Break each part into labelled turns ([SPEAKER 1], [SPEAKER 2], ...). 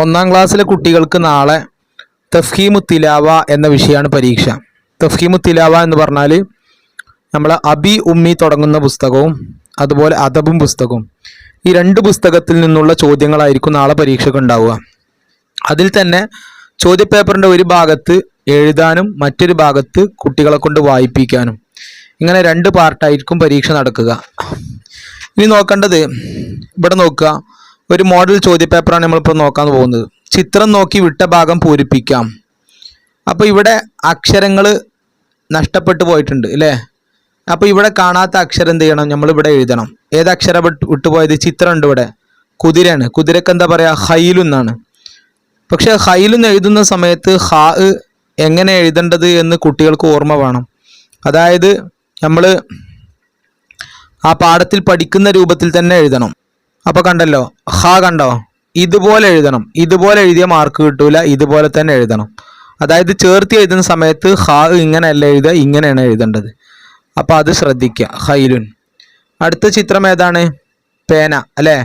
[SPEAKER 1] ഒന്നാം ക്ലാസ്സിലെ കുട്ടികൾക്ക് നാളെ തഫ്ഹീമു തിലാവ എന്ന വിഷയമാണ് പരീക്ഷ. തഫ്ഹീമു തിലാവ എന്ന് പറഞ്ഞാൽ നമ്മൾ അബി ഉമ്മി തുടങ്ങുന്ന പുസ്തകവും അതുപോലെ അദബും പുസ്തകവും, ഈ രണ്ട് പുസ്തകത്തിൽ നിന്നുള്ള ചോദ്യങ്ങളായിരിക്കും നാളെ പരീക്ഷയ്ക്ക് ഉണ്ടാവുക. അതിൽ തന്നെ ചോദ്യപേപ്പറിൻ്റെ ഒരു ഭാഗത്ത് എഴുതാനും മറ്റൊരു ഭാഗത്ത് കുട്ടികളെ കൊണ്ട് വായിപ്പിക്കാനും, ഇങ്ങനെ രണ്ട് പാർട്ടായിരിക്കും പരീക്ഷ നടക്കുക. ഇനി നോക്കേണ്ടത്, ഇവിടെ നോക്കുക, ഒരു മോഡൽ ചോദ്യപേപ്പറാണ് നമ്മളിപ്പോൾ നോക്കാൻ പോകുന്നത്. ചിത്രം നോക്കി വിട്ട ഭാഗം പൂരിപ്പിക്കാം. അപ്പോൾ ഇവിടെ അക്ഷരങ്ങൾ നഷ്ടപ്പെട്ടു പോയിട്ടുണ്ട് അല്ലേ? അപ്പോൾ ഇവിടെ കാണാത്ത അക്ഷരം എന്ത് ചെയ്യണം? നമ്മളിവിടെ എഴുതണം. ഏത് അക്ഷരം വിട്ടുപോയത്? ചിത്രം ഉണ്ട് ഇവിടെ, കുതിരയാണ്. കുതിരക്ക് എന്താ പറയുക? ഹൈലു എന്നാണ്. പക്ഷേ ഹൈലുന്ന് എഴുതുന്ന സമയത്ത് ഹാ എങ്ങനെ എഴുതേണ്ടത് എന്ന് കുട്ടികൾക്ക് ഓർമ്മ വേണം. അതായത് നമ്മൾ ആ പാഠത്തിൽ പഠിക്കുന്ന രൂപത്തിൽ തന്നെ എഴുതണം. അപ്പോൾ കണ്ടല്ലോ, ഹാ കണ്ടോ? ഇതുപോലെ എഴുതണം. ഇതുപോലെ എഴുതിയ മാർക്ക് കിട്ടൂല, ഇതുപോലെ തന്നെ എഴുതണം. അതായത് ചേർത്ത് എഴുതുന്ന സമയത്ത് ഹാ ഇങ്ങനെയല്ല എഴുതുക, ഇങ്ങനെയാണ് എഴുതേണ്ടത്. അപ്പോൾ അത് ശ്രദ്ധിക്കുക. ഹൈലുൻ. അടുത്ത ചിത്രം ഏതാണ്? പേന അല്ലേ?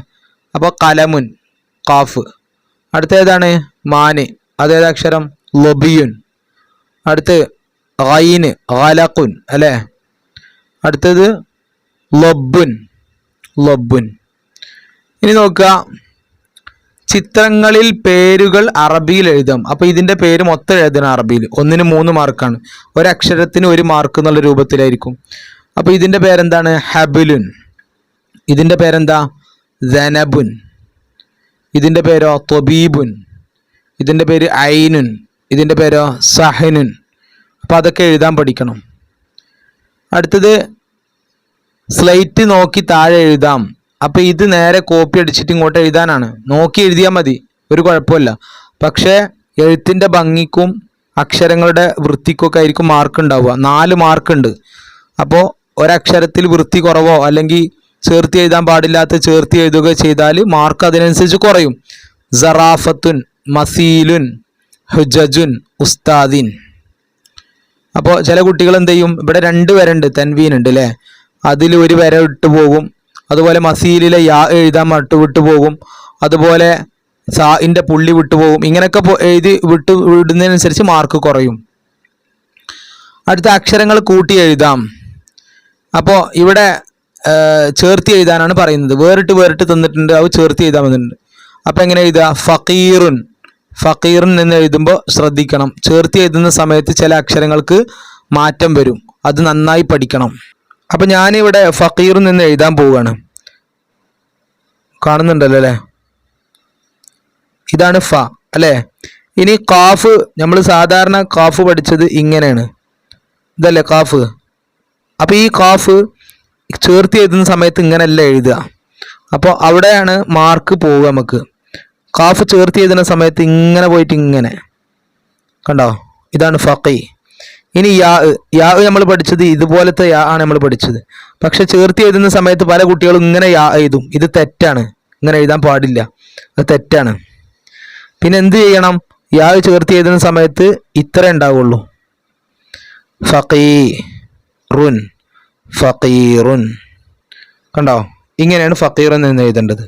[SPEAKER 1] അപ്പോൾ കലമുൻ, കാഫ്. അടുത്ത ഏതാണ്? മാന്. അതേതക്ഷരം? ലൊബിയുൻ. അടുത്ത് ഗൈന്, ഗലഖുൻ അല്ലേ? അടുത്തത് ലൊബുൻ, ലൊബുൻ. ഇനി നോക്കുക, ചിത്രങ്ങളിൽ പേരുകൾ അറബിയിൽ എഴുതാം. അപ്പോൾ ഇതിൻ്റെ പേര് മൊത്തം എഴുതണം അറബിയിൽ. ഒന്നിന് 3 മാർക്കാണ്, ഒരക്ഷരത്തിന് 1 മാർക്ക് എന്നുള്ള രൂപത്തിലായിരിക്കും. അപ്പോൾ ഇതിൻ്റെ പേരെന്താണ്? ഹബുലുൻ. ഇതിൻ്റെ പേരെന്താ? സനബുൻ. ഇതിൻ്റെ പേരോ? തൊബീബുൻ. ഇതിൻ്റെ പേര് ഐനുൻ. ഇതിൻ്റെ പേരോ? സഹനുൻ. അപ്പോൾ അതൊക്കെ എഴുതാൻ പഠിക്കണം. അടുത്തത് സ്ലൈറ്റ് നോക്കി താഴെ എഴുതാം. അപ്പോൾ ഇത് നേരെ കോപ്പി അടിച്ചിട്ട് ഇങ്ങോട്ട് എഴുതാനാണ്. നോക്കി എഴുതിയാൽ മതി, ഒരു കുഴപ്പമില്ല. പക്ഷേ എഴുത്തിൻ്റെ ഭംഗിക്കും അക്ഷരങ്ങളുടെ വൃത്തിക്കൊക്കെ ആയിരിക്കും മാർക്ക് ഉണ്ടാവുക. 4 മാർക്കുണ്ട്. അപ്പോൾ ഒരക്ഷരത്തിൽ വൃത്തി കുറവോ അല്ലെങ്കിൽ ചേർത്തി എഴുതാൻ പാടില്ലാത്ത ചേർത്തി എഴുതുക ചെയ്താൽ മാർക്ക് അതിനനുസരിച്ച് കുറയും. സറാഫത്തുൻ, മസീലുൻ, ഹുജജുൻ, ഉസ്താദിൻ. അപ്പോൾ ചില കുട്ടികൾ എന്ത് ചെയ്യും? ഇവിടെ 2 വരണ്ട്, തൻവീൻ ഉണ്ട് അല്ലേ? അതിൽ 1 വര വിട്ടു പോകും. അതുപോലെ മസീലിലെ യാ എഴുതാൻ വിട്ടു പോകും. അതുപോലെ സാഇൻ്റെ പുള്ളി വിട്ടുപോകും. ഇങ്ങനെയൊക്കെ എഴുതി വിടുന്നതിനനുസരിച്ച് മാർക്ക് കുറയും. അടുത്ത അക്ഷരങ്ങൾ കൂട്ടി എഴുതാം. അപ്പോൾ ഇവിടെ ചേർത്തി എഴുതാനാണ് പറയുന്നത്. വേറിട്ട് തന്നിട്ടുണ്ട്, അത് ചേർത്തി എഴുതാൻ വന്നിട്ടുണ്ട്. അപ്പോൾ എങ്ങനെ എഴുതുക? ഫക്കീറുൻ. ഫക്കീറുൻ എന്ന് എഴുതുമ്പോൾ ശ്രദ്ധിക്കണം, ചേർത്തി എഴുതുന്ന സമയത്ത് ചില അക്ഷരങ്ങൾക്ക് മാറ്റം വരും. അത് നന്നായി പഠിക്കണം. അപ്പം ഞാനിവിടെ ഫക്കീറുൻ എന്ന് എഴുതാൻ പോവുകയാണ്. കാണുന്നുണ്ടല്ലോ അല്ലേ? ഇതാണ് ഫ അല്ലേ? ഇനി കാഫ്, നമ്മൾ സാധാരണ കാഫ് പഠിച്ചത് ഇങ്ങനെയാണ്, ഇതല്ലേ കാഫ്? അപ്പോൾ ഈ കാഫ് ചേർത്ത് എഴുതുന്ന സമയത്ത് ഇങ്ങനെയല്ല എഴുതുക. അപ്പോൾ അവിടെയാണ് മാർക്ക് പോവുക നമുക്ക്. കാഫ് ചേർത്ത് എഴുതുന്ന സമയത്ത് ഇങ്ങനെ പോയിട്ട് ഇങ്ങനെ, കണ്ടോ? ഇതാണ് ഫഖി. ഇനി യാ നമ്മൾ പഠിച്ചത് ഇതുപോലത്തെ യാ ആണ് നമ്മൾ പഠിച്ചത്. പക്ഷെ ചേർത്ത് എഴുതുന്ന സമയത്ത് പല കുട്ടികളും ഇങ്ങനെ യാ എഴുതും. ഇത് തെറ്റാണ്, ഇങ്ങനെ എഴുതാൻ പാടില്ല, അത് തെറ്റാണ്. പിന്നെ എന്ത് ചെയ്യണം? യാ ചേർത്ത് എഴുതുന്ന സമയത്ത് ഇത്ര ഉണ്ടാവുള്ളൂ. ഫഖീറുൻ, ഫഖീറുൻ. കണ്ടോ? ഇങ്ങനെയാണ് ഫഖീറുൻ എന്ന് എഴുതേണ്ടത്.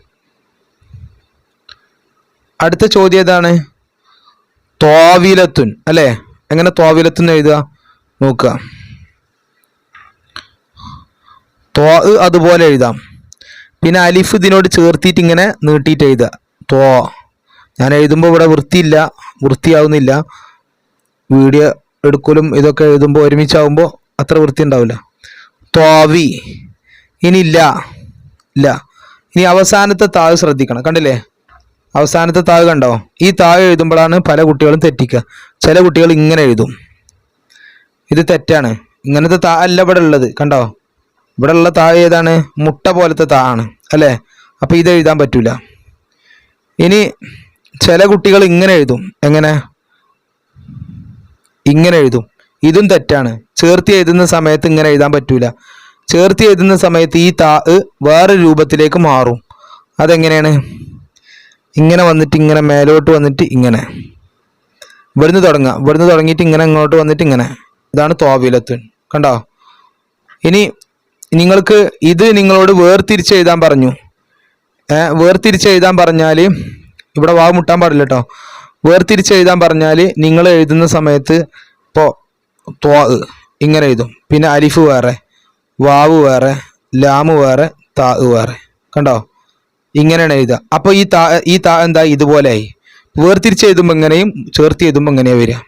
[SPEAKER 1] അടുത്ത ചോദ്യം ഏതാണ്? ത്വാവിലത്തുൻ അല്ലേ? എങ്ങനെ ത്വാവിലത്തുൻ എഴുതുക? നോക്കുക. ത്വാ അതുപോലെ എഴുതാം. പിന്നെ അലിഫ് ഇതിനോട് ചേർത്തിട്ട് ഇങ്ങനെ നീട്ടിയിട്ട് എഴുതുക. ത്വാ. ഞാൻ എഴുതുമ്പോൾ ഇവിടെ വൃത്തിയാവുന്നില്ല. വീഡിയോ എടുക്കലും ഇതൊക്കെ എഴുതുമ്പോൾ ഒരുമിച്ചാവുമ്പോൾ അത്ര വൃത്തി ഉണ്ടാവില്ല. ത്വാവി. ഇനി ഇല്ല. ഇനി അവസാനത്തെ താഴ് ശ്രദ്ധിക്കണം. കണ്ടില്ലേ? അവസാനത്തെ താഴ് കണ്ടോ? ഈ താഴ് എഴുതുമ്പോഴാണ് പല കുട്ടികളും തെറ്റിക്കുക. ചില കുട്ടികൾ ഇങ്ങനെ എഴുതും. ഇത് തെറ്റാണ്. ഇങ്ങനത്തെ താ അല്ല ഇവിടെ ഉള്ളത്. കണ്ടോ? ഇവിടെ ഉള്ള താഴ് ഏതാണ്? മുട്ട പോലത്തെ താ ആണ് അല്ലേ? അപ്പോൾ ഇത് എഴുതാൻ പറ്റൂല. ഇനി ചില കുട്ടികൾ ഇങ്ങനെ എഴുതും. എങ്ങനെ? ഇങ്ങനെ എഴുതും. ഇതും തെറ്റാണ്. ചേർത്തി എഴുതുന്ന സമയത്ത് ഇങ്ങനെ എഴുതാൻ പറ്റൂല. ചേർത്തി എഴുതുന്ന സമയത്ത് ഈ താ വേറെ രൂപത്തിലേക്ക് മാറും. അതെങ്ങനെയാണ്? ഇങ്ങനെ വന്നിട്ട് ഇങ്ങനെ മേലോട്ട് വന്നിട്ട് ഇങ്ങനെ, ഇവിടുന്ന് തുടങ്ങിയിട്ട് ഇങ്ങനെ ഇങ്ങോട്ട് വന്നിട്ട് ഇങ്ങനെ. ഇതാണ് ത്വാവിലത്തുൻ. കണ്ടോ? ഇനി നിങ്ങൾക്ക് ഇത് നിങ്ങളോട് വേർതിരിച്ച് എഴുതാൻ പറഞ്ഞു. വേർതിരിച്ച് എഴുതാൻ പറഞ്ഞാൽ ഇവിടെ വാവ് മുട്ടാൻ പാടില്ല കേട്ടോ. വേർതിരിച്ച് എഴുതാൻ പറഞ്ഞാൽ നിങ്ങൾ എഴുതുന്ന സമയത്ത് ഇപ്പോൾ ത്വാ ഇങ്ങനെ എഴുതും, പിന്നെ അലിഫ് വേറെ, വാവ് വേറെ, ലാമ് വേറെ, താ വേറെ. കണ്ടോ? ഇങ്ങനെയാണ് എഴുതുക. അപ്പോൾ ഈ താ എന്താ ഇതുപോലെ ആയി. വേർതിരിച്ച് എഴുതുമ്പോൾ എങ്ങനെയും ചേർത്ത് എഴുതുമ്പോൾ എങ്ങനെയാണ് വരിക.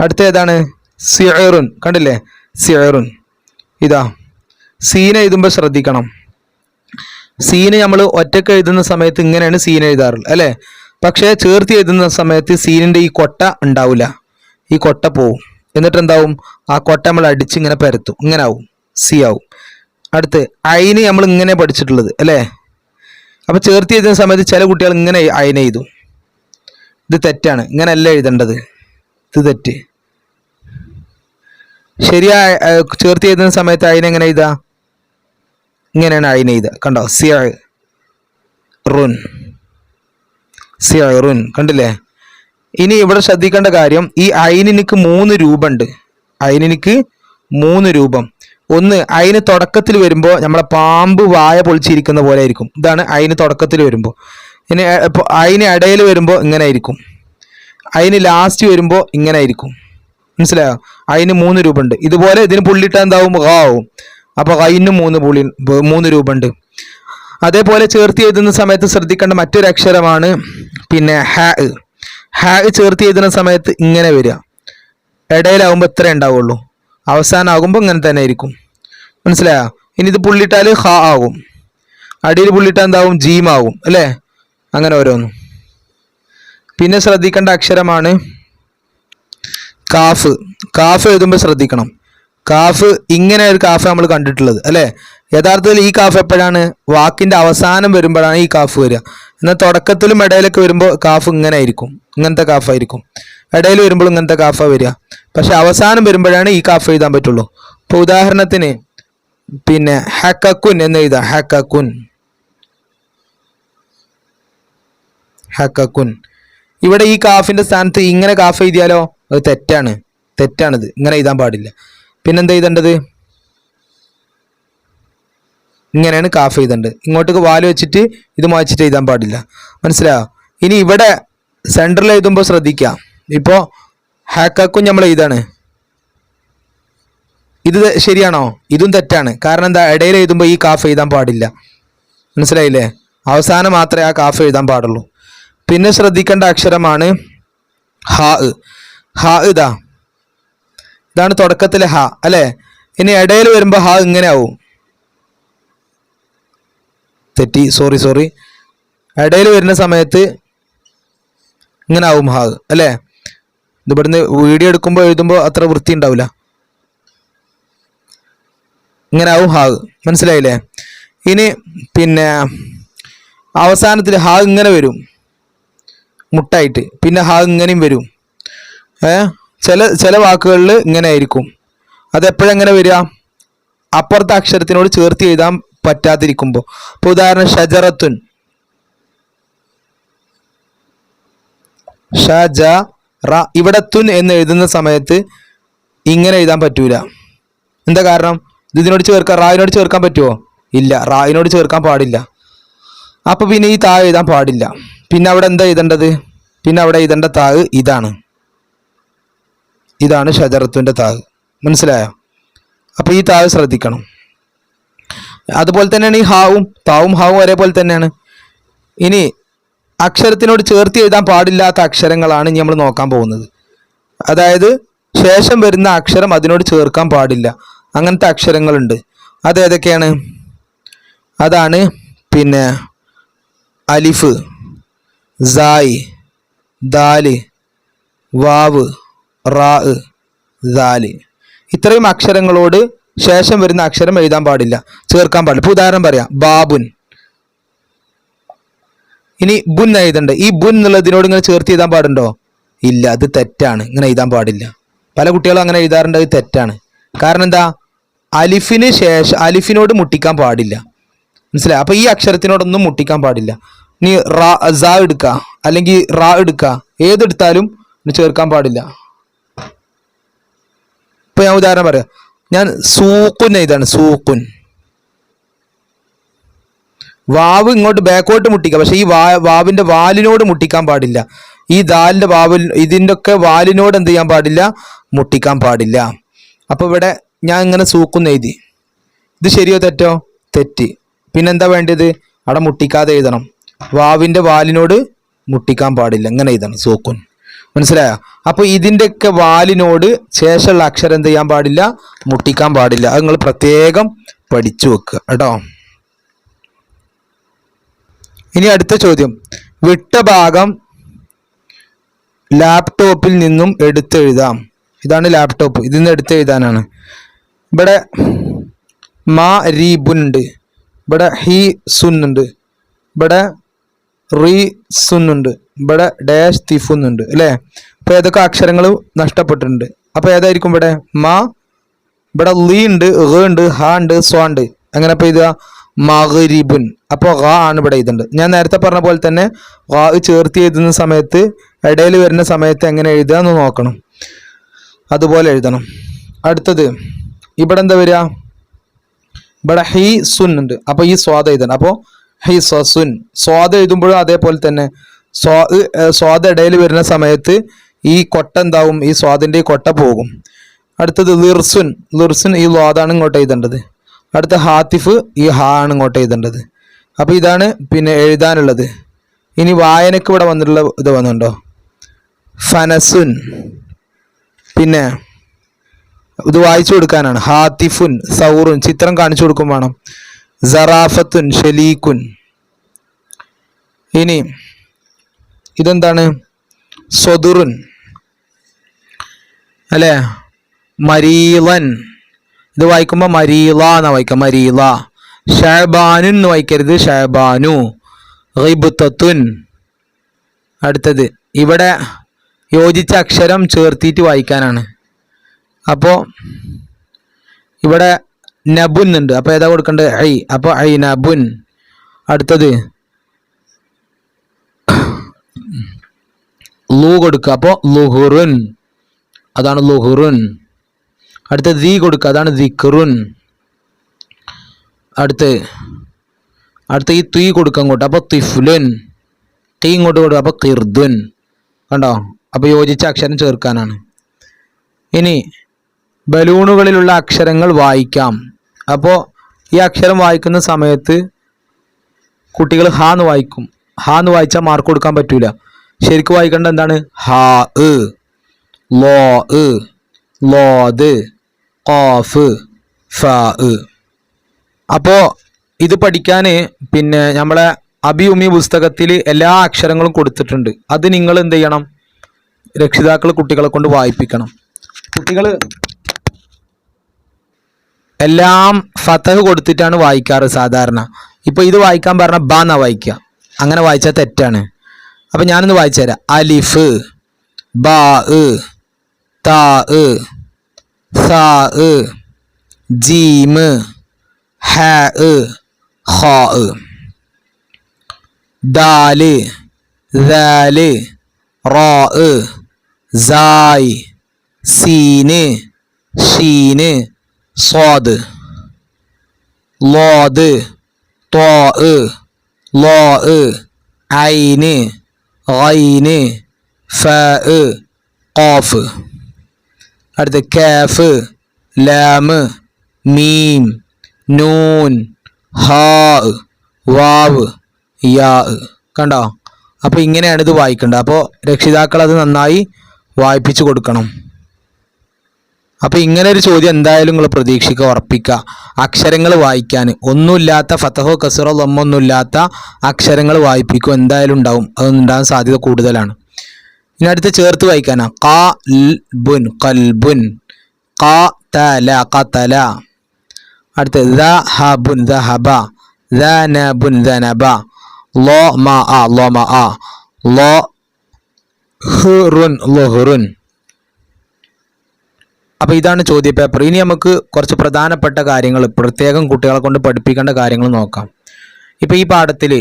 [SPEAKER 1] അടുത്ത ഏതാണ്? സിഅറുൻ. കണ്ടില്ലേ? സിഅറുൻ. ഇതാ സീൻ എഴുതുമ്പോൾ ശ്രദ്ധിക്കണം. സീന് നമ്മൾ ഒറ്റക്ക് എഴുതുന്ന സമയത്ത് ഇങ്ങനെയാണ് സീൻ എഴുതാറുള്ളത് അല്ലേ? പക്ഷേ ചേർത്ത് എഴുതുന്ന സമയത്ത് സീനിൻ്റെ ഈ കൊട്ട ഉണ്ടാവില്ല, ഈ കൊട്ട പോവും. എന്നിട്ട് എന്താവും? ആ കൊട്ട നമ്മൾ അടിച്ച് ഇങ്ങനെ പരത്തും, ഇങ്ങനെ ആവും, സി ആവും. അടുത്ത് അയിന് നമ്മൾ ഇങ്ങനെ പഠിച്ചിട്ടുള്ളത് അല്ലേ? അപ്പോൾ ചേർത്ത് എഴുതുന്ന സമയത്ത് ചില കുട്ടികൾ ഇങ്ങനെ അയിന് എഴുതും. ഇത് തെറ്റാണ്, ഇങ്ങനെയല്ല എഴുതേണ്ടത്, ഇത് തെറ്റ്. ശരിയാ ചേർത്ത് എഴുതുന്ന സമയത്ത് അയിനെങ്ങനെ എഴുതാ? ഇങ്ങനെയാണ് അയിന് എഴുതുക. കണ്ടോ? സിഅറുൻ, സിഅറുൻ. കണ്ടില്ലേ? ഇനി ഇവിടെ ശ്രദ്ധിക്കേണ്ട കാര്യം, ഈ അയിനിക്ക് 3 രൂപമുണ്ട്. അയിനിക്ക് 3 രൂപം. ഒന്ന്, അയിന് തുടക്കത്തിൽ വരുമ്പോൾ നമ്മളെ പാമ്പ് വായ പൊളിച്ചിരിക്കുന്ന പോലെ ആയിരിക്കും. ഇതാണ് അയിന് തുടക്കത്തിൽ വരുമ്പോൾ. ഇനി അയിന് ഇടയിൽ വരുമ്പോൾ ഇങ്ങനെ ആയിരിക്കും. അയിന് ലാസ്റ്റ് വരുമ്പോൾ ഇങ്ങനെ ആയിരിക്കും. മനസ്സിലായോ? അതിന് 3 രൂപ ഉണ്ട്. ഇതുപോലെ ഇതിന് പുള്ളിയിട്ട എന്താവും? ആവും. അപ്പോൾ അതിന് 3 രൂപ ഉണ്ട്. അതേപോലെ ചേർത്ത് എഴുതുന്ന സമയത്ത് ശ്രദ്ധിക്കേണ്ട മറ്റൊരു അക്ഷരമാണ് പിന്നെ ഹാ. ഹാ ചേർത്ത് എഴുതുന്ന സമയത്ത് ഇങ്ങനെ വരിക. ഇടയിലാവുമ്പോൾ ഇത്രേ ഉണ്ടാവുള്ളൂ, അവസാനമാകുമ്പോൾ ഇങ്ങനെ തന്നെ ആയിരിക്കും. മനസ്സിലായോ? ഇനി ഇത് പുള്ളിയിട്ടാൽ ഹ ആകും, അടിയിൽ പുള്ളിയിട്ടാൽ എന്താവും? ജീമാവും അല്ലേ? അങ്ങനെ ഓരോന്നും. പിന്നെ ശ്രദ്ധിക്കേണ്ട അക്ഷരമാണ് കാഫ്. കാഫ് എഴുതുമ്പോൾ ശ്രദ്ധിക്കണം. കാഫ് ഇങ്ങനെ ഒരു കാഫ് നമ്മൾ കണ്ടിട്ടുള്ളത് അല്ലേ? യഥാർത്ഥത്തിൽ ഈ കാഫ് എപ്പോഴാണ്? വാക്കിൻ്റെ അവസാനം വരുമ്പോഴാണ് ഈ കാഫ് വരിക. എന്നാൽ തുടക്കത്തിലും ഇടയിലൊക്കെ വരുമ്പോൾ കാഫ് ഇങ്ങനെ ആയിരിക്കും, ഇങ്ങനത്തെ കാഫായിരിക്കും. ഇടയിൽ വരുമ്പോൾ ഇങ്ങനത്തെ കാഫ വരിക. പക്ഷെ അവസാനം വരുമ്പോഴാണ് ഈ കാഫ് എഴുതാൻ പറ്റുള്ളൂ. ഇപ്പോൾ ഉദാഹരണത്തിന് പിന്നെ ഹക്കക്കുൻ എന്ന് എഴുതാം. ഹക്കക്കുൻ, ഹക്കക്കുൻ. ഇവിടെ ഈ കാഫിൻ്റെ സ്ഥാനത്ത് ഇങ്ങനെ കാഫ് എഴുതിയാലോ? അത് തെറ്റാണ്, തെറ്റാണിത്. ഇങ്ങനെ എഴുതാൻ പാടില്ല. പിന്നെന്താ എഴുതേണ്ടത്? ഇങ്ങനെയാണ് കാഫ് എഴുതേണ്ടത്. ഇങ്ങോട്ടേക്ക് വാല് വെച്ചിട്ട് ഇത് മായ്ച്ചിട്ട് എഴുതാൻ പാടില്ല. മനസ്സിലായോ? ഇനി ഇവിടെ സെൻറ്ററിൽ എഴുതുമ്പോൾ ശ്രദ്ധിക്കാം. ഇപ്പോൾ ഹാക്കാക്കും നമ്മൾ എഴുതാണ്. ഇത് ശരിയാണോ? ഇതും തെറ്റാണ്. കാരണം എന്താ? ഇടയിൽ എഴുതുമ്പോൾ ഈ കാഫ് എഴുതാൻ പാടില്ല. മനസ്സിലായില്ലേ? അവസാനം മാത്രമേ ആ കാഫ് എഴുതാൻ പാടുള്ളൂ. പിന്നെ ശ്രദ്ധിക്കേണ്ട അക്ഷരമാണ് ഹാ. ഹാ ഇതാണ് തുടക്കത്തിലെ ഹ അല്ലേ? ഇനി ഇടയിൽ വരുമ്പോൾ ഹ ഇങ്ങനെ ആവും. തെറ്റി, സോറി. ഇടയിൽ വരുന്ന സമയത്ത് ഇങ്ങനെ ആവും ഹ അല്ലേ? ഇത് ഇവിടുന്ന് വീഡിയോ എടുക്കുമ്പോൾ എഴുതുമ്പോൾ അത്ര വൃത്തി ഉണ്ടാവില്ല. ഇങ്ങനെ ആവും ഹ. മനസ്സിലായില്ലേ? ഇനി പിന്നെ അവസാനത്തിൽ ഹ ഇങ്ങനെ വരും മുട്ടായിട്ട്. പിന്നെ ഹ ഇങ്ങനെയും വരും. ചില വാക്കുകളിൽ ഇങ്ങനെ ആയിരിക്കും. അതെപ്പോഴെങ്ങനെ വരിക? അപ്പുറത്തെ അക്ഷരത്തിനോട് ചേർത്ത് എഴുതാൻ പറ്റാതിരിക്കുമ്പോൾ. ഇപ്പോൾ ഉദാഹരണം ഷജറത്തുൻ, ഷജറ. ഇവിടെ തുൻ എന്ന് എഴുതുന്ന സമയത്ത് ഇങ്ങനെ എഴുതാൻ പറ്റൂല. എന്താ കാരണം? ഇതിനോട് ചേർക്കാൻ, റായിനോട് ചേർക്കാൻ പറ്റുമോ? ഇല്ല, റായിനോട് ചേർക്കാൻ പാടില്ല. അപ്പോൾ പിന്നെ ഈ താ എഴുതാൻ പാടില്ല. പിന്നെ അവിടെ എന്താ എഴുതേണ്ടത്? പിന്നെ അവിടെ എഴുതേണ്ട താഴ് ഇതാണ് ഷജറത്തുൻ്റെ താഴ്. മനസ്സിലായോ? അപ്പോൾ ഈ താഴ് ശ്രദ്ധിക്കണം. അതുപോലെ തന്നെയാണ് ഈ ഹാവും, താവും ഹാവും ഒരേപോലെ തന്നെയാണ്. ഇനി അക്ഷരത്തിനോട് ചേർത്ത് എഴുതാൻ പാടില്ലാത്ത അക്ഷരങ്ങളാണ് ഇനി നമ്മൾ നോക്കാൻ പോകുന്നത്. അതായത് ശേഷം വരുന്ന അക്ഷരം അതിനോട് ചേർക്കാൻ പാടില്ല. അങ്ങനത്തെ അക്ഷരങ്ങളുണ്ട്. അതേതൊക്കെയാണ്? അതാണ് പിന്നെ അലിഫ്, സായ്, ദാല്, വാവ്, റാ, ദാല്. ഇത്രയും അക്ഷരങ്ങളോട് ശേഷം വരുന്ന അക്ഷരം എഴുതാൻ പാടില്ല, ചേർക്കാൻ പാടില്ല. ഇപ്പോൾ ഉദാഹരണം പറയാം, ബാബുൻ. ഇനി ബുൻ എഴുതണ്ടേ? ഈ ബുൻ എന്നുള്ളതിനോട് ഇങ്ങനെ ചേർത്ത് എഴുതാൻ പാടുണ്ടോ? ഇല്ല, അത് തെറ്റാണ്. ഇങ്ങനെ എഴുതാൻ പാടില്ല. പല കുട്ടികളും അങ്ങനെ എഴുതാറുണ്ട്, അത് തെറ്റാണ്. കാരണം എന്താ? അലിഫിന് ശേഷം അലിഫിനോട് മുട്ടിക്കാൻ പാടില്ല. മനസ്സിലായി? അപ്പോൾ ഈ അക്ഷരത്തിനോടൊന്നും മുട്ടിക്കാൻ പാടില്ല. നീ സാ എടുക്കുക അല്ലെങ്കിൽ റാ എടുക്കുക, ഏതെടുത്താലും ചേർക്കാൻ പാടില്ല. ഇപ്പൊ ഞാൻ ഉദാഹരണം പറയാം, ഞാൻ സൂക്കുൻ എഴുതാണ്, സൂക്കുൻ. വാവ് ഇങ്ങോട്ട് ബാക്കോട്ട് മുട്ടിക്കുക, പക്ഷെ ഈ വാവിന്റെ വാലിനോട് മുട്ടിക്കാൻ പാടില്ല. ഈ ദാലിന്റെ വാവിൽ ഇതിൻ്റെ ഒക്കെ വാലിനോട് എന്ത് ചെയ്യാൻ പാടില്ല, മുട്ടിക്കാൻ പാടില്ല. അപ്പൊ ഇവിടെ ഞാൻ ഇങ്ങനെ സൂക്കുന്ന് എഴുതി. ഇത് ശരിയോ തെറ്റോ? തെറ്റ്. പിന്നെന്താ വേണ്ടത്? അവിടെ മുട്ടിക്കാതെ എഴുതണം. വാവിന്റെ വാലിനോട് മുട്ടിക്കാൻ പാടില്ല, ഇങ്ങനെ എഴുതണം സൂക്കുൻ. മനസ്സിലായോ? അപ്പൊ ഇതിൻ്റെയൊക്കെ വാലിനോട് ശേഷമുള്ള അക്ഷരം എന്ത് ചെയ്യാൻ പാടില്ല, മുട്ടിക്കാൻ പാടില്ല. അത് നിങ്ങൾ പ്രത്യേകം പഠിച്ചു വെക്കുക കേട്ടോ. ഇനി അടുത്ത ചോദ്യം, വിട്ട ഭാഗം ലാപ്ടോപ്പിൽ നിന്നും എടുത്തെഴുതാം. ഇതാണ് ലാപ്ടോപ്പ്, ഇതിൽ നിന്ന് എടുത്തെഴുതാനാണ്. ഇവിടെ മാ റീബുൻ ഉണ്ട്, ഇവിടെ ഹി സുൻ ഉണ്ട്, ഇവിടെ റീ സുൻ ഉണ്ട്, ഇവിടെ ഡാഷ് തിഫുന്നുണ്ട് അല്ലേ? അപ്പോൾ ഏതൊക്കെ അക്ഷരങ്ങൾ നഷ്ടപ്പെട്ടിട്ടുണ്ട്. അപ്പോൾ ഏതായിരിക്കും ഇവിടെ? മാ, ഇവിടെ ലീ ഉണ്ട്, ഉണ്ട്, ഹ ഉണ്ട്, സ്വ ഉണ്ട്. അങ്ങനെ അപ്പോൾ ഇത് മഗ്രിബുൻ. അപ്പോൾ ഖ ആണ് ഇവിടെ എഴുതേണ്ടത്. ഞാൻ നേരത്തെ പറഞ്ഞ പോലെ തന്നെ ഖ ചേർത്ത് എഴുതുന്ന സമയത്ത് ഇടയിൽ വരുന്ന സമയത്ത് എങ്ങനെ എഴുതുക എന്ന് നോക്കണം, അതുപോലെ എഴുതണം. അടുത്തത് ഇവിടെ എന്താ വരിക? ഇവിടെ ഹി സുൻ ഉണ്ട്, അപ്പോൾ ഈ സ്വാദ് എഴുതണം. അപ്പോൾ ഹി സുൻ. സ്വാദ് എഴുതുമ്പോഴും അതേപോലെ തന്നെ സ്വാദ് ഇടയിൽ വരുന്ന സമയത്ത് ഈ കൊട്ട എന്താവും? ഈ സ്വാദിൻ്റെ ഈ കൊട്ട പോകും. അടുത്തത് ലിർസുൻ. ലിർസുൻ ഈ സ്വാദാണ് ഇങ്ങോട്ട് എഴുതേണ്ടത്. അടുത്ത ഹാത്തിഫ്, ഈ ഹാ ആണ് ഇങ്ങോട്ട് എഴുതേണ്ടത്. അപ്പോൾ ഇതാണ് പിന്നെ എഴുതാനുള്ളത്. ഇനി വായനക്ക് ഇവിടെ വന്നിട്ടുള്ള ഇത് വന്നിട്ടുണ്ടോ? ഫനസുൻ. പിന്നെ ഇത് വായിച്ചു കൊടുക്കാനാണ്. ഹാത്തിഫുൻ, സൗറുൻ, ചിത്രം കാണിച്ചു കൊടുക്കും വേണം. സറാഫത്തുൻ, ഷലീഖുൻ. ഇനി ഇതെന്താണ്? സ്വദുറുൻ അല്ലേ? മരീളൻ. ഇത് വായിക്കുമ്പോൾ മരീള എന്നാ വായിക്കാം, മരീള. ഷഹബാനുൻ എന്ന് വായിക്കരുത്, ഷഹബാനു. ഗിബ്തത്തുൻ. അടുത്തത് ഇവിടെ യോജിച്ച അക്ഷരം ചേർത്തിട്ട് വായിക്കാനാണ്. അപ്പോൾ ഇവിടെ നബുൻ ഉണ്ട്, അപ്പോൾ ഏതാ കൊടുക്കേണ്ടത്? ഐ. അപ്പോൾ ഐ നബുൻ. അടുത്തത് ലൂ കൊടുക്കുക, അപ്പോൾ ലുഹുറുൻ, അതാണ് ലുഹുറുൻ. അടുത്ത ദീ കൊടുക്കുക, അതാണ് ദിക്റുൻ. അടുത്ത ഈ തീ കൊടുക്കുക അങ്ങോട്ട്, അപ്പോൾ തിഫ്ലുൻ. തീ ഇങ്ങോട്ട് കൊടുക്കുക, അപ്പോൾ കിർദുൻ. കണ്ടോ? അപ്പോൾ യോജിച്ച അക്ഷരം ചേർക്കാനാണ്. ഇനി ബലൂണുകളിലുള്ള അക്ഷരങ്ങൾ വായിക്കാം. അപ്പോൾ ഈ അക്ഷരം വായിക്കുന്ന സമയത്ത് കുട്ടികൾ ഹാ എന്ന് വായിക്കും. ഹാ എന്ന് വായിച്ചാൽ മാർക്ക് കൊടുക്കാൻ പറ്റൂല. ശരിക്കും വായിക്കേണ്ടത് എന്താണ്? ഹാ ഇ, ലോ ഇ, ലോദ്, ഖാഫ്, ഫാ ഇ. അപ്പോൾ ഇത് പഠിക്കാൻ പിന്നെ നമ്മളെ അബി ഉമ്മി പുസ്തകത്തിൽ എല്ലാ അക്ഷരങ്ങളും കൊടുത്തിട്ടുണ്ട്. അത് നിങ്ങൾ എന്ത് ചെയ്യണം? രക്ഷിതാക്കൾ കുട്ടികളെ കൊണ്ട് വായിപ്പിക്കണം. കുട്ടികൾ എല്ലാം ഫതഹ് കൊടുത്തിട്ടാണ് വായിക്കാറ് സാധാരണ. ഇപ്പോൾ ഇത് വായിക്കാൻ പറഞ്ഞാൽ ബ എന്നാ വായിക്കുക. അങ്ങനെ വായിച്ചാൽ തെറ്റാണ്. അപ്പം ഞാനൊന്ന് വായിച്ചു തരാം. അലിഫ്, ബാ ഇ, താ ഇ, സാ ഇ, ജീം, ഹ ഇ, ഖാ ഇ. ദാല്, ദാല്, റാ ഇ, സായ്, സീന്, ഷീന്, സ്വാദ്, ലോദ്, ത്വാ ഇ, ലോ ഇ, ഐന്, ഗൈന്, ഫാ ഇ, ഖാഫ്. അടുത്ത കാഫ്, ലാം, മീം, നൂൻ, ഹാ, വാവ്, യാ. കണ്ടോ? അപ്പോൾ ഇങ്ങനെയാണ് ഇത് വായിക്കേണ്ടത്. അപ്പോൾ രക്ഷിതാക്കൾ അത് നന്നായി വായിപ്പിച്ചു കൊടുക്കണം. അപ്പോൾ ഇങ്ങനെ ഒരു ചോദ്യം എന്തായാലും നിങ്ങൾ പ്രതീക്ഷിക്കുക, ഉറപ്പിക്കുക. അക്ഷരങ്ങൾ വായിക്കാൻ ഒന്നുമില്ലാത്ത ഫതഹോ കസറോ ലമ്മൊന്നുമില്ലാത്ത അക്ഷരങ്ങൾ വായിപ്പിക്കും, എന്തായാലും ഉണ്ടാവും. അതുണ്ടാകാൻ സാധ്യത കൂടുതലാണ്. ഇനി അടുത്ത് ചേർത്ത് വായിക്കാനാണ്. ഖൽബുൻ, ഖൽബുൻ. ഖതല, ഖതല. അടുത്ത് ദഹബുൻ, ദഹബ. ദനബുൻ, ദനബ. ലോമഅ, ലോമഅ. ലോഹറുൻ, ലോഹറുൻ. അപ്പോൾ ഇതാണ് ചോദ്യപേപ്പർ. ഇനി നമുക്ക് കുറച്ച് പ്രധാനപ്പെട്ട കാര്യങ്ങൾ പ്രത്യേകം കുട്ടികളെ കൊണ്ട് പഠിപ്പിക്കേണ്ട കാര്യങ്ങൾ നോക്കാം. ഇപ്പോൾ ഈ പാഠത്തിൽ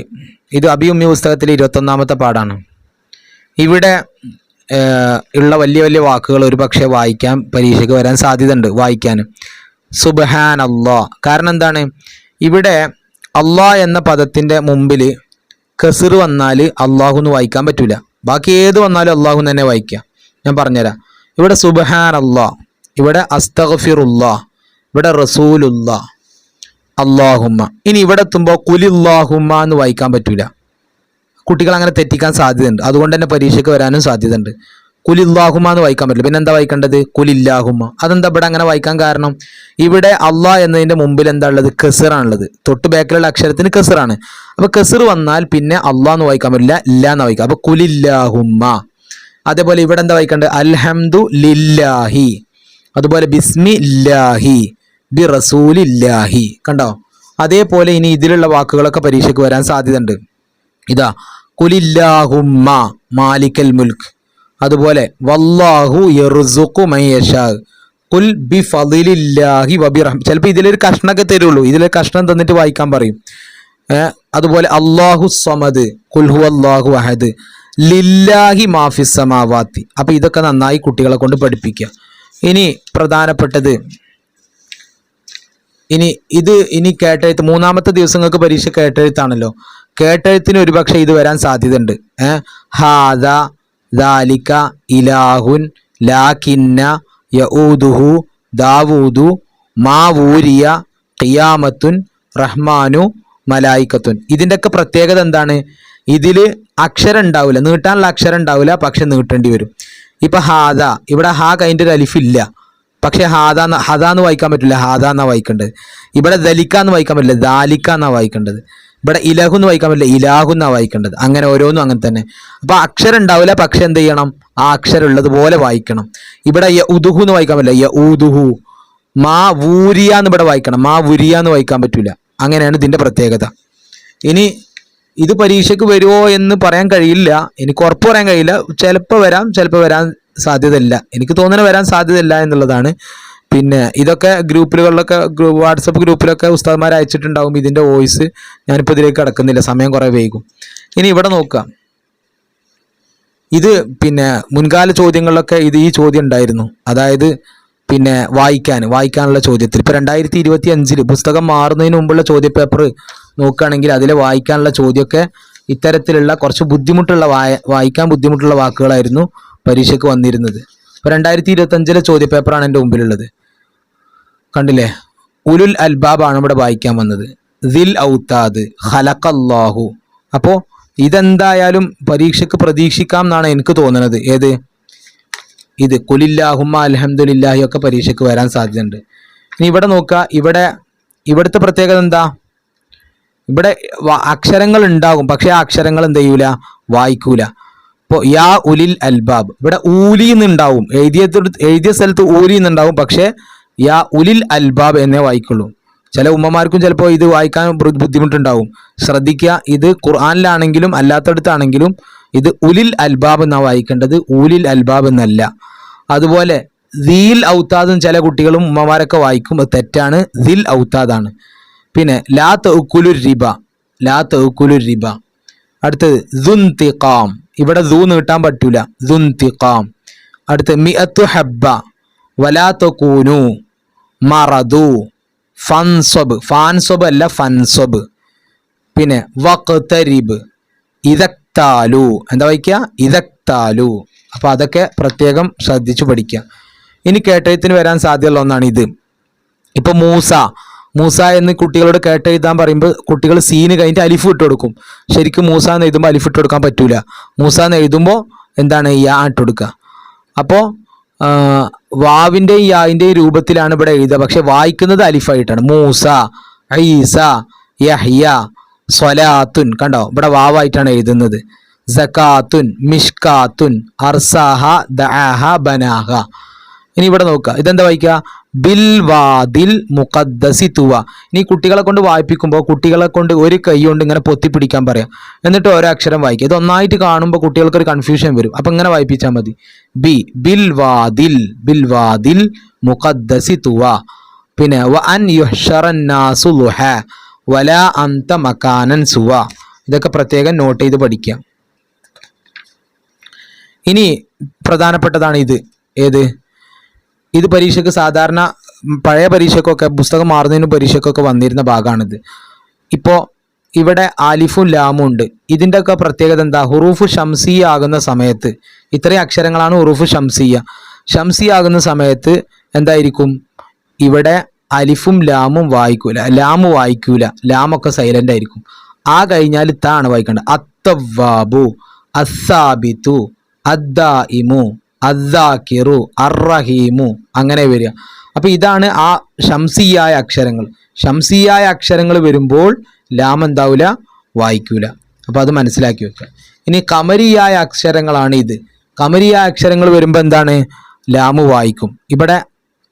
[SPEAKER 1] ഇത് അബി ഉമ്മി പുസ്തകത്തിൽ 21ാമത്തെ പാഠമാണ്. ഇവിടെ ഉള്ള വലിയ വലിയ വാക്കുകൾ ഒരു പക്ഷേ വായിക്കാൻ പരീക്ഷയ്ക്ക് വരാൻ സാധ്യത ഉണ്ട് വായിക്കാൻ. സുബ്ഹാനല്ലാ. കാരണം എന്താണ്, ഇവിടെ അള്ളാഹ് എന്ന പദത്തിൻ്റെ മുമ്പിൽ കസിർ വന്നാൽ അള്ളാഹു എന്ന് വായിക്കാൻ പറ്റൂല. ബാക്കി ഏത് വന്നാലും അള്ളാഹു തന്നെ വായിക്കാം. ഞാൻ പറഞ്ഞുതരാം. ഇവിടെ സുബ്ഹാനല്ലാ, ഇവിടെ അസ്തഗ്ഫിറുല്ലാ, ഇവിടെ റസൂലുല്ലാ, അല്ലാഹുമ്മ. ഇനി ഇവിടെ എത്തുമ്പോൾ കുലില്ലാഹുമ്മ എന്ന് വായിക്കാൻ പറ്റൂല. കുട്ടികൾ അങ്ങനെ തെറ്റിക്കാൻ സാധ്യതയുണ്ട്. അതുകൊണ്ട് തന്നെ പരീക്ഷയ്ക്ക് വരാനും സാധ്യതയുണ്ട്. കുലില്ലാഹുമ്മ എന്ന് വായിക്കാൻ പറ്റില്ല. പിന്നെ എന്താ വായിക്കേണ്ടത്? കുലില്ലാഹുമ്മ. അതെന്താ ഇവിടെ അങ്ങനെ വായിക്കാൻ കാരണം? ഇവിടെ അള്ളാഹ് എന്നതിൻ്റെ മുമ്പിൽ എന്താ ഉള്ളത്? കെസിറാണുള്ളത്. തൊട്ട് ബാക്കിലുള്ള അക്ഷരത്തിന് കെസിറാണ്. അപ്പോൾ കെസിർ വന്നാൽ പിന്നെ അള്ളാഹ് എന്ന് വായിക്കാൻ പറ്റില്ല, ഇല്ല എന്ന് വായിക്കാം. അപ്പോൾ കുലില്ലാഹുമ്മ. അതേപോലെ ഇവിടെ എന്താ വായിക്കേണ്ടത്? അൽഹംദു ലില്ലാഹി, അതുപോലെ ബിസ്മില്ലാഹി, ബി റസൂലില്ലാഹി. കണ്ടോ? അതേപോലെ ഇനി ഇതിലുള്ള വാക്കുകളൊക്കെ പരീക്ഷയ്ക്ക് വരാൻ സാധ്യതയുണ്ട്. ഇതാ കുലില്ലാഹുമ്മ മാലിക്കൽ മുൽക്ക്, അതുപോലെ വല്ലാഹു യർസുഖു മൻ യശാ, കുൽ ബിഫളില്ലാഹി വബിറഹ്മ. ചിലപ്പോൾ ഇതിലൊരു കഷ്ണമൊക്കെ തരുള്ളൂ, ഇതിലൊരു കഷ്ണം തന്നിട്ട് വായിക്കാൻ പറയും. അതുപോലെ അല്ലാഹു സമദ്, കുൽ ഹുവല്ലാഹു അഹദ്, ലില്ലാഹി മാഫിസ് സമാവാത്തി. അപ്പോൾ ഇതൊക്കെ നന്നായി കുട്ടികളെ കൊണ്ട് പഠിപ്പിക്കുക. ഇനി പ്രധാനപ്പെട്ടത്, ഇനി കേട്ടെഴുത്ത്. മൂന്നാമത്തെ ദിവസങ്ങൾക്ക് പരീക്ഷ കേട്ടെഴുത്താണല്ലോ. കേട്ടെഴുത്തിന് ഒരുപക്ഷെ ഇത് വരാൻ സാധ്യതയുണ്ട്. ഹാദ ദാലിക ഇലാഹുൻ ലാകിന്ന യഊദുഹു ദാവൂദു മാവൂരിയ ഖിയാമത്തുൻ റഹ്മാനു മലായിക്കത്തുൻ. ഇതിൻ്റെയൊക്കെ പ്രത്യേകത എന്താണ്? ഇതിൽ അക്ഷരം ഉണ്ടാവില്ല, നീട്ടാനുള്ള അക്ഷരം ഉണ്ടാവില്ല, പക്ഷെ നീട്ടേണ്ടി വരും. ഇപ്പം ഹാദ, ഇവിടെ ഹാ കഴിഞ്ഞിട്ട് ഒരു അലിഫില്ല, പക്ഷെ ഹദാന്ന് വായിക്കാൻ പറ്റില്ല, ഹാദ എന്നാ വായിക്കേണ്ടത്. ഇവിടെ ദലിക്ക എന്ന് വായിക്കാൻ പറ്റില്ല, ദാലിക്ക എന്നാ വായിക്കേണ്ടത്. ഇവിടെ ഇലാഹു എന്ന് വായിക്കാൻ പറ്റില്ല, ഇലാഹു എന്നാ വായിക്കേണ്ടത്. അങ്ങനെ ഓരോന്നും അങ്ങനെ തന്നെ. അപ്പൊ അക്ഷരം ഉണ്ടാവില്ല, പക്ഷെ എന്ത് ചെയ്യണം? ആ അക്ഷരം ഉള്ളതുപോലെ വായിക്കണം. ഇവിടെ യഉദുഹു എന്ന് വായിക്കാൻ പറ്റില്ല, യഊദുഹു. മാ വൂരിയ എന്ന് ഇവിടെ വായിക്കണം, മാ വുരിയ എന്ന് വായിക്കാൻ പറ്റൂല. അങ്ങനെയാണ് ഇതിന്റെ പ്രത്യേകത. ഇനി ഇത് പരീക്ഷയ്ക്ക് വരുമോ എന്ന് പറയാൻ കഴിയില്ല, എനിക്ക് ഉറപ്പ് പറയാൻ കഴിയില്ല. ചിലപ്പോൾ വരാം, ചിലപ്പോൾ വരാൻ സാധ്യതയില്ല. എനിക്ക് തോന്നുന്നത് വരാൻ സാധ്യതയില്ല എന്നുള്ളതാണ്. പിന്നെ ഇതൊക്കെ ഗ്രൂപ്പുകളിലൊക്കെ, വാട്സപ്പ് ഗ്രൂപ്പിലൊക്കെ ഉസ്താദ്മാർ അയച്ചിട്ടുണ്ടാവും ഇതിൻ്റെ വോയിസ്. ഞാനിപ്പോൾ ഇതിലേക്ക് കിടക്കുന്നില്ല, സമയം കുറേ വൈകും. ഇനി ഇവിടെ നോക്കാം. ഇത് പിന്നെ മുൻകാല ചോദ്യങ്ങളിലൊക്കെ ഈ ചോദ്യം ഉണ്ടായിരുന്നു. അതായത് പിന്നെ വായിക്കാനുള്ള ചോദ്യത്തിൽ ഇപ്പോൾ 2025 പുസ്തകം മാറുന്നതിന് മുമ്പുള്ള ചോദ്യപേപ്പർ നോക്കുകയാണെങ്കിൽ അതിൽ വായിക്കാനുള്ള ചോദ്യമൊക്കെ ഇത്തരത്തിലുള്ള കുറച്ച് വായിക്കാൻ ബുദ്ധിമുട്ടുള്ള വാക്കുകളായിരുന്നു പരീക്ഷയ്ക്ക് വന്നിരുന്നത്. ഇപ്പോൾ 2025 ചോദ്യപേപ്പറാണ് എൻ്റെ മുമ്പിലുള്ളത്. കണ്ടില്ലേ? ഉലുൽ അൽബാബാണ് ഇവിടെ വായിക്കാൻ വന്നത്. ദിൽ ഔത്താദ്, ഖലഖല്ലാഹു. അപ്പോൾ ഇതെന്തായാലും പരീക്ഷയ്ക്ക് പ്രതീക്ഷിക്കാം എന്നാണ് എനിക്ക് തോന്നുന്നത്. ഏത്? ഇത് കുലില്ലാഹുമ്മ അൽഹംദുലില്ലാഹി ഒക്കെ പരീക്ഷയ്ക്ക് വരാൻ സാധ്യതയുണ്ട്. ഇനി ഇവിടെ നോക്കുക. ഇവിടുത്തെ പ്രത്യേകത എന്താ? ഇവിടെ അക്ഷരങ്ങൾ ഉണ്ടാകും, പക്ഷെ ആ അക്ഷരങ്ങൾ എന്ത് ചെയ്യൂല? വായിക്കൂല. ഇപ്പോൾ യാ ഉലിൽ അൽബാബ്, ഇവിടെ ഊലി എന്നുണ്ടാവും, എഴുതിയ സ്ഥലത്ത് ഊലി എന്നുണ്ടാവും, പക്ഷേ യാ ഉലിൽ അൽബാബ് എന്നേ വായിക്കുള്ളൂ. ചില ഉമ്മമാർക്കും ചിലപ്പോൾ ഇത് വായിക്കാൻ ബുദ്ധിമുട്ടുണ്ടാവും. ശ്രദ്ധിക്കുക, ഇത് ഖുർആനിലാണെങ്കിലും അല്ലാത്തടത്താണെങ്കിലും ഇത് ഉലിൽ അൽബാബ് എന്നാണ് വായിക്കേണ്ടത്, ഊലിൽ അൽബാബ് എന്നല്ല. അതുപോലെ ദിൽ ഔത്താദും ചില കുട്ടികളും ഉമ്മമാരൊക്കെ വായിക്കും, അത് തെറ്റാണ്, ദിൽ ഔത്താദാണ്. പിന്നെ ലാ തഅക്കുലുർ റിബ. അടുത്തത് ദുൻതിഖാം, ഇവിടെ ദൂ നീട്ടാൻ പറ്റൂല, ദുൻതിഖാം. അടുത്ത മിഅത്തു ഹബ്ബ, വലാ തകൂനു മറദു, ഫാൻസബ് അല്ല ഫൻസബ്. പിന്നെ വഖ്തരിബ്, ഇദക്താലു. എന്താ വായിക്കുക? ഇദക്താലു. അപ്പൊ അതൊക്കെ പ്രത്യേകം ശ്രദ്ധിച്ചു പഠിക്കുക. ഇനി കേട്ടെഴുത്തിന് വരാൻ സാധ്യതയുള്ള ഒന്നാണ് ഇത്. ഇപ്പൊ മൂസ എന്ന് കുട്ടികളോട് കേട്ടെഴുതാൻ പറയുമ്പോൾ കുട്ടികൾ സീന് കഴിഞ്ഞിട്ട് അലിഫ് ഇട്ട് കൊടുക്കും. ശരിക്കും മൂസ എന്ന് എഴുതുമ്പോൾ അലിഫ് ഇട്ട് കൊടുക്കാൻ പറ്റൂല. മൂസ എന്ന് എഴുതുമ്പോൾ എന്താണ്? യാ ഇട്ട് കൊടുക്കുക. അപ്പോൾ വാവിൻ്റെയും യാവിൻ്റെയും രൂപത്തിലാണ് ഇവിടെ എഴുതുക, പക്ഷെ വായിക്കുന്നത് അലിഫായിട്ടാണ്. മൂസ, ഈസ, യഹ്യ, സ്വലാത്തുൻ. കണ്ടോ? ഇവിടെ വാവായിട്ടാണ് എഴുതുന്നത്. സകാത്തുൻ, മിഷ്കാത്തുൻ, അർസാഹ, ദഅഹ, ബനാഹ. ഇനി ഇവിടെ നോക്കുക. ഇതെന്താ വായിക്കുക? ബിൽ വാദിൽ മുഖദ്ദസി തുവ. ഇനി കുട്ടികളെ കൊണ്ട് വായിപ്പിക്കുമ്പോൾ കുട്ടികളെ കൊണ്ട് ഒരു കൈ കൊണ്ട് ഇങ്ങനെ പൊത്തിപ്പിടിക്കാൻ പറയാം, എന്നിട്ട് ഓരോ അക്ഷരം വായിക്കുക. ഇത് ഒന്നായിട്ട് കാണുമ്പോൾ കുട്ടികൾക്കൊരു കൺഫ്യൂഷൻ വരും. അപ്പം ഇങ്ങനെ വായിപ്പിച്ചാൽ മതി. ബിൽ വാദിൽ മുഖദ്ദസി തുവ. പിന്നെ വ അൻ യുഹ്ശറൻ നാസു ളുഹ വലാ അന്ത മകാനൻ സുവ. ഇതൊക്കെ പ്രത്യേകം നോട്ട് ചെയ്ത് പഠിക്കുക. ഇനി പ്രധാനപ്പെട്ടതാണ് ഇത്. ഏത്? ഇത് പരീക്ഷയ്ക്ക് സാധാരണ പഴയ പരീക്ഷയ്ക്കൊക്കെ പുസ്തകം മാറുന്നതിന് പരീക്ഷയ്ക്കൊക്കെ വന്നിരുന്ന ഭാഗമാണിത്. ഇപ്പോൾ ഇവിടെ ആലിഫും ലാമും ഉണ്ട്. ഇതിൻ്റെയൊക്കെ പ്രത്യേകത എന്താ? ഹുറൂഫ് ഷംസിയ ആകുന്ന സമയത്ത്, ഇത്രയും അക്ഷരങ്ങളാണ് ഹുറൂഫ് ഷംസിയ. ഷംസിയ ആകുന്ന സമയത്ത് എന്തായിരിക്കും? ഇവിടെ അലിഫും ലാമും വായിക്കൂല, ലാമ് വായിക്കൂല, ലാമൊക്കെ സൈലൻ്റ് ആയിരിക്കും. ആ കഴിഞ്ഞാൽ താണ് വായിക്കേണ്ടത്. അത്തവ്വാബു, അസ്സാബിതു, അദ്ദായിമു, അദ്ദാക്കിറു, അർറഹീമു, അങ്ങനെ വരിക. അപ്പോൾ ഇതാണ് ആ ഷംസിയായ അക്ഷരങ്ങൾ. ഷംസിയായ അക്ഷരങ്ങൾ വരുമ്പോൾ ലാം എന്താവില്ല? വായിക്കൂല. അപ്പോൾ അത് മനസ്സിലാക്കി വെക്കുക. ഇനി കമരിയായ അക്ഷരങ്ങളാണ് ഇത്. കമരിയായ അക്ഷരങ്ങൾ വരുമ്പോൾ എന്താണ്? ലാമ് വായിക്കും. ഇവിടെ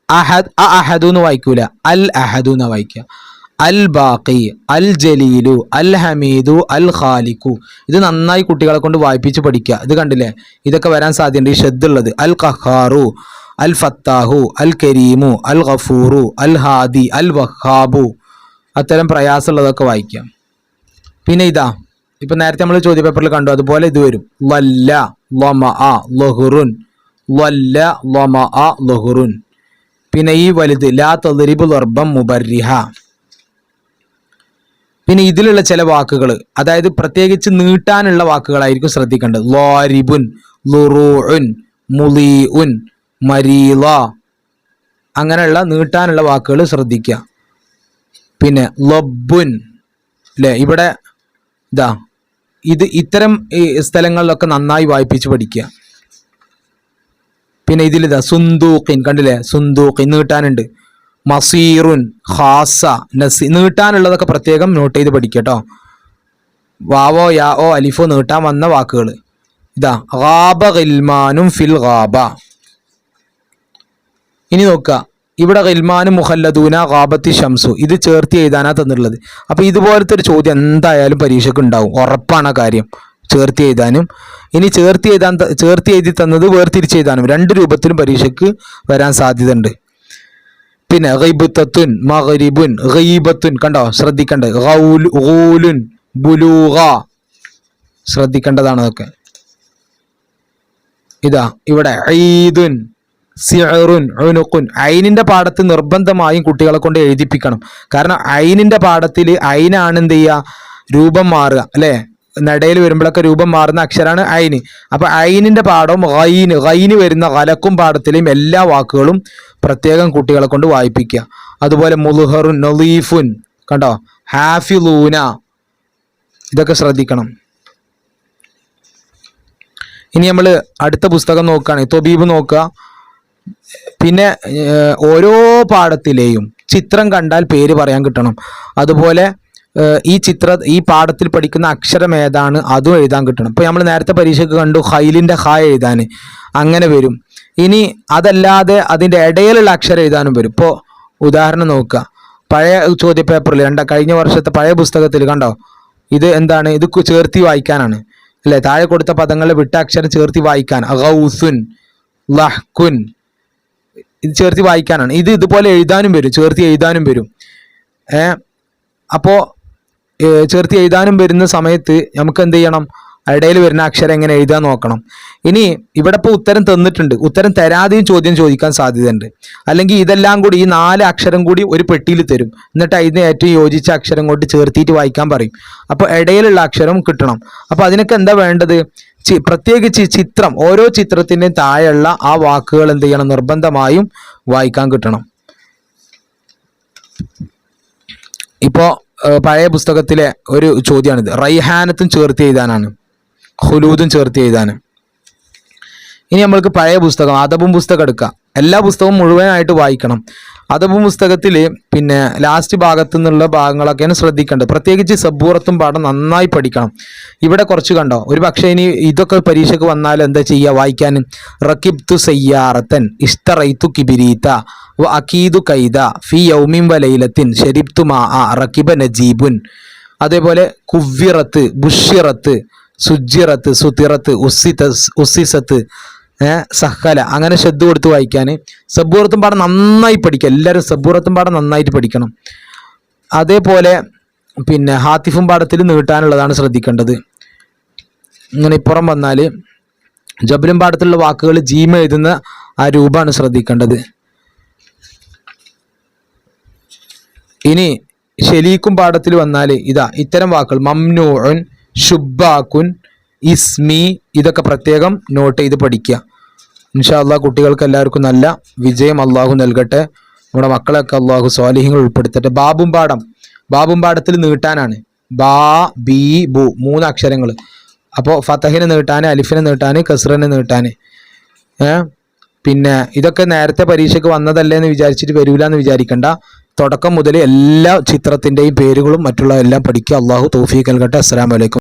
[SPEAKER 1] അഹദ്, അഹദു എന്ന് വായിക്കൂല, അൽ അഹദു എന്ന് വായിക്കുക. അൽ ബാഖി, അൽ ജലീലു, അൽ ഹമീദു, അൽ ഖാലിഖു. ഇത് നന്നായി കുട്ടികളെ കൊണ്ട് വായിപ്പിച്ച് പഠിക്കുക. ഇത് കണ്ടില്ലേ? ഇതൊക്കെ വരാൻ സാധ്യതയുണ്ട് ഈ ഷദ്ദുള്ളത്. അൽ ഖഹാറു, അൽ ഫത്താഹു, അൽ കരീമു, അൽ ഗഫൂറു, അൽ ഹാദി, അൽ വഹാബു, അത്തരം പ്രയാസമുള്ളതൊക്കെ വായിക്കാം. പിന്നെ ഇതാ, ഇപ്പം നേരത്തെ നമ്മൾ ചോദ്യപേപ്പറിൽ കണ്ടു, അതുപോലെ ഇത് വരും. വല്ല ലമഅ ലഹുറുൻ, വല്ല ലമഅ ലഹുറുൻ. പിന്നെ ഈ വലുത് ലാ തദ്രിബു ദർബം മുബർരിഹ. പിന്നെ ഇതിലുള്ള ചില വാക്കുകൾ, അതായത് പ്രത്യേകിച്ച് നീട്ടാനുള്ള വാക്കുകളായിരിക്കും ശ്രദ്ധിക്കേണ്ടത്. ളാരിബുൻ, ളുറൂഉൻ, മുളീഉൻ, മരീള, അങ്ങനെയുള്ള നീട്ടാനുള്ള വാക്കുകൾ ശ്രദ്ധിക്കുക. പിന്നെ ലബ്ബുൻ, അല്ലേ? ഇവിടെ ഇതാ, ഇത് ഇത്തരം സ്ഥലങ്ങളിലൊക്കെ നന്നായി വായിപ്പിച്ച് പഠിക്കുക. പിന്നെ ഇതിലിതാ സുന്ദൂഖിൻ, കണ്ടില്ലേ? സുന്ദൂഖിൻ നീട്ടാനുണ്ട്. മസീറുൻ, ഖാസ, നസി, നീട്ടാനുള്ളതൊക്കെ പ്രത്യേകം നോട്ട് ചെയ്ത് പഠിക്കട്ടോ. വാവോ യാ ഓ അലിഫോ നീട്ടാൻ വന്ന വാക്കുകൾ. ഇതാ ഗാബ ഗിൽമാനും ഫിൽ ഗാബ. ഇനി നോക്കുക, ഇവിടെ ഗിൽമാനും മുഹല്ലദൂന ഗാബത്തി ഷംസു, ഇത് ചേർത്തി എഴുതാനാ തന്നിട്ടുള്ളത്. അപ്പോൾ ഇതുപോലത്തെ ഒരു ചോദ്യം എന്തായാലും പരീക്ഷയ്ക്ക് ഉണ്ടാവും, ഉറപ്പാണ് കാര്യം. ചേർത്തി എഴുതാനും, ഇനി ചേർത്തി എഴുതി തന്നത് വേർതിരിച്ച് എഴുതാനും, രണ്ട് രൂപത്തിലും പരീക്ഷയ്ക്ക് വരാൻ സാധ്യത ഉണ്ട്. പിന്നെ ഗൈബത്തുൻ, മഗ്രിബുൻ, ഗൈബത്തുൻ, കണ്ടോ? ശ്രദ്ധിക്കേണ്ടത്. ഗൗലുൻ, ബുലൂഗ, ശ്രദ്ധിക്കേണ്ടതാണ് അതൊക്കെ. ഇതാ ഇവിടെ ഈദുൻ, സിഅറുൻ, ഉനുഖുൻ. ഐനിന്റെ പാഠത്ത് നിർബന്ധമായും കുട്ടികളെ കൊണ്ട് എഴുതിപ്പിക്കണം. കാരണം ഐനിന്റെ പാഠത്തിൽ ഐനാണ് എന്ത് ചെയ്യുക? രൂപം മാറുക, അല്ലേ? നടയിൽ വരുമ്പോഴൊക്കെ രൂപം മാറുന്ന അക്ഷരമാണ് ഐന്. അപ്പൊ ഐനിന്റെ പാഠവും ഗൈന് വരുന്ന ഗലക്കും പാഠത്തിലെയും എല്ലാ വാക്കുകളും പ്രത്യേകം കുട്ടികളെ കൊണ്ട് വായിപ്പിക്കുക. അതുപോലെ മുൽഹറുൻ, നളീഫുൻ, കണ്ടോ? ഹാഫിലൂന, ഇതൊക്കെ ശ്രദ്ധിക്കണം. ഇനി നമ്മൾ അടുത്ത പുസ്തകം നോക്കുകയാണെങ്കിൽ തൊബീബ് നോക്കുക. പിന്നെ ഓരോ പാഠത്തിലെയും ചിത്രം കണ്ടാൽ പേര് പറയാൻ കിട്ടണം. അതുപോലെ ഈ പാഠത്തിൽ പഠിക്കുന്ന അക്ഷരം ഏതാണ് അതും എഴുതാൻ കിട്ടണം. ഇപ്പോൾ നമ്മൾ നേരത്തെ പരീക്ഷയ്ക്ക് കണ്ടു ഹൈലിൻ്റെ ഹ എഴുതാൻ, അങ്ങനെ വരും. ഇനി അതല്ലാതെ അതിൻ്റെ ഇടയിലുള്ള അക്ഷരം എഴുതാനും വരും. ഇപ്പോൾ ഉദാഹരണം നോക്കുക, പഴയ ചോദ്യപേപ്പറിൽ കഴിഞ്ഞ വർഷത്തെ പഴയ പുസ്തകത്തിൽ കണ്ടോ? ഇത് എന്താണ്? ഇത് ചേർത്തി വായിക്കാനാണ്, അല്ലേ? താഴെ കൊടുത്ത പദങ്ങളെ വിട്ട അക്ഷരം ചേർത്തി വായിക്കാൻ. ഗൗസുൻ, ലഹ്കുൻ, ഇത് ചേർത്തി വായിക്കാനാണ്. ഇത് ഇതുപോലെ എഴുതാനും വരും, ചേർത്തി എഴുതാനും വരും. അപ്പോൾ ചേർത്തി എഴുതാനും വരുന്ന സമയത്ത് നമുക്ക് എന്ത് ചെയ്യണം? ഇടയിൽ വരുന്ന അക്ഷരം എങ്ങനെ എഴുതാൻ നോക്കണം. ഇനി ഇവിടെ ഇപ്പോൾ ഉത്തരം തന്നിട്ടുണ്ട്, ഉത്തരം തരാതെയും ചോദ്യം ചോദിക്കാൻ സാധ്യതയുണ്ട്. അല്ലെങ്കിൽ ഇതെല്ലാം കൂടി, ഈ 4 അക്ഷരം കൂടി ഒരു പെട്ടിയിൽ തരും, എന്നിട്ട് അതിന് ഏറ്റവും യോജിച്ച അക്ഷരം കൊണ്ട് ചേർത്തിയിട്ട് വായിക്കാൻ പറയും. അപ്പോൾ ഇടയിലുള്ള അക്ഷരം കിട്ടണം. അപ്പോൾ അതിനൊക്കെ എന്താ വേണ്ടത്? പ്രത്യേകിച്ച് ചിത്രം, ഓരോ ചിത്രത്തിൻ്റെയും താഴെയുള്ള ആ വാക്കുകൾ എന്ത് ചെയ്യണം? നിർബന്ധമായും വായിക്കാൻ കിട്ടണം. ഇപ്പോൾ പഴയ പുസ്തകത്തിലെ ഒരു ചോദ്യമാണിത്. റൈഹാനത്തും ചേർത്ത് എഴുതാനാണ്, ഹുലൂദും ചേർത്ത് എഴുതാനും. ഇനി നമ്മൾക്ക് പഴയ പുസ്തകം അദബും പുസ്തകം എടുക്കാം. എല്ലാ പുസ്തകവും മുഴുവനായിട്ട് വായിക്കണം. അദബും പുസ്തകത്തിൽ പിന്നെ ലാസ്റ്റ് ഭാഗത്തു നിന്നുള്ള ഭാഗങ്ങളൊക്കെയാണ് ശ്രദ്ധിക്കേണ്ടത്. പ്രത്യേകിച്ച് സബൂറത്തും പാഠം നന്നായി പഠിക്കണം. ഇവിടെ കുറച്ച് കണ്ടോ? ഒരു പക്ഷേ ഇനി ഇതൊക്കെ പരീക്ഷയ്ക്ക് വന്നാൽ എന്താ ചെയ്യുക വായിക്കാൻ? റക്കിബ്തു സയ്യാറത്തൻ, ഇഷ്തറൈതു കിബിരീത്ത, വ അക്കീദു കൈദ, ഫി യൗമിൻ വ ലൈലത്തിൻ, ഷരിബ്തു മാ റക്കിബ നജീബുൻ. അതേപോലെ കുവ്വിറത്ത്, ബുഷിറത്ത്, സുജിറത്ത്, സുതിറത്ത്, ഉസ്സിസത്ത്, സഹല, അങ്ങനെ ശ്രദ്ധ കൊടുത്ത് വായിക്കാൻ. സബൂറത്തും പാഠം നന്നായി പഠിക്കുക. എല്ലാവരും സബൂറത്തും പാഠം നന്നായിട്ട് പഠിക്കണം. അതേപോലെ പിന്നെ ഹാത്തിഫും പാഠത്തിൽ നീട്ടാനുള്ളതാണ് ശ്രദ്ധിക്കേണ്ടത്. ഇങ്ങനെ ഇപ്പുറം വന്നാൽ ജബലും പാഠത്തിലുള്ള വാക്കുകൾ ജീമ എഴുതുന്ന ആ രൂപമാണ് ശ്രദ്ധിക്കേണ്ടത്. ഇനി ഷെലീക്കും പാഠത്തിൽ വന്നാൽ ഇതാ ഇത്തരം വാക്കുകൾ മംനൂഉൻ, ഷുബ്ബാക്കുൻ, ഇസ്മി ഇതൊക്കെ പ്രത്യേകം നോട്ട് ചെയ്ത് പഠിക്കുക. ഇൻഷാ അള്ളാഹ് കുട്ടികൾക്ക് എല്ലാവർക്കും നല്ല വിജയം അള്ളാഹു നൽകട്ടെ. നമ്മുടെ മക്കളെയൊക്കെ അള്ളാഹു സ്വാലിഹ്യങ്ങൾ ഉൾപ്പെടുത്തട്ടെ. ബാബും പാഠത്തിൽ നീട്ടാനാണ്. ബാ ബി ബു 3 അക്ഷരങ്ങൾ. അപ്പോൾ ഫതഹിനെ നീട്ടാൻ, അലിഫിനെ നീട്ടാൻ, കസ്റിനെ നീട്ടാൻ. പിന്നെ ഇതൊക്കെ നേരത്തെ പരീക്ഷയ്ക്ക് വന്നതല്ലേ എന്ന് വിചാരിച്ചിട്ട് വരൂല എന്ന് വിചാരിക്കണ്ട. തുടക്കം മുതൽ എല്ലാ ചിത്രത്തിൻ്റെയും പേരുകളും മറ്റുള്ള എല്ലാം പഠിക്കുക. അള്ളാഹു തൗഫീഖ് നൽകട്ടെ. അസ്സലാമു അലൈക്കും.